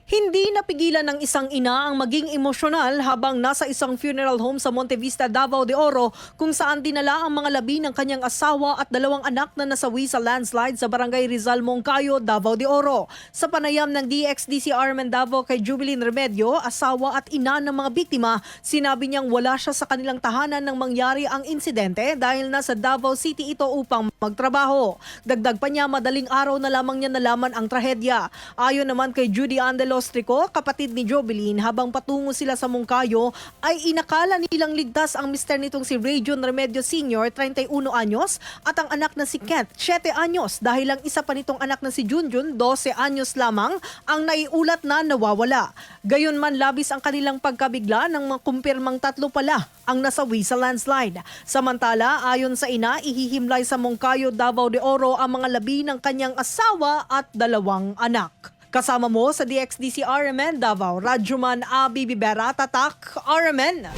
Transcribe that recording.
Hindi napigilan ng isang ina ang maging emosyonal habang nasa isang funeral home sa Monte Vista, Davao de Oro kung saan dinala ang mga labi ng kanyang asawa at dalawang anak na nasawi sa landslide sa Barangay Rizal, Moncayo, Davao de Oro. Sa panayam ng DXDC RMN Davao kay Jubilin Remedio, asawa at ina ng mga biktima, sinabi niyang wala siya sa kanilang tahanan nang mangyari ang insidente dahil nasa Davao City ito upang magtrabaho. Dagdag pa niya, madaling araw na lamang niya nalaman ang trahedya. Ayon naman kay Judy Andelo Ostrico, kapatid ni Jobilin, habang patungo sila sa Moncayo ay inakala nilang ligtas ang mister nitong si Region Remedio Sr., 31 anyos, at ang anak na si Kent, 7 anyos, dahil ang isa pa nitong anak na si Junjun, 12 anyos lamang, ang naiulat na nawawala. Gayunman, labis ang kanilang pagkabigla nang makumpirmang 3 pala ang nasawi sa landslide. Samantala, ayon sa ina, ihihimlay sa Moncayo, Davao de Oro ang mga labi ng kanyang asawa at 2 anak. Kasama mo sa DXDC RMN Davao, Radyoman Abi Bibera, Tatak, RMN.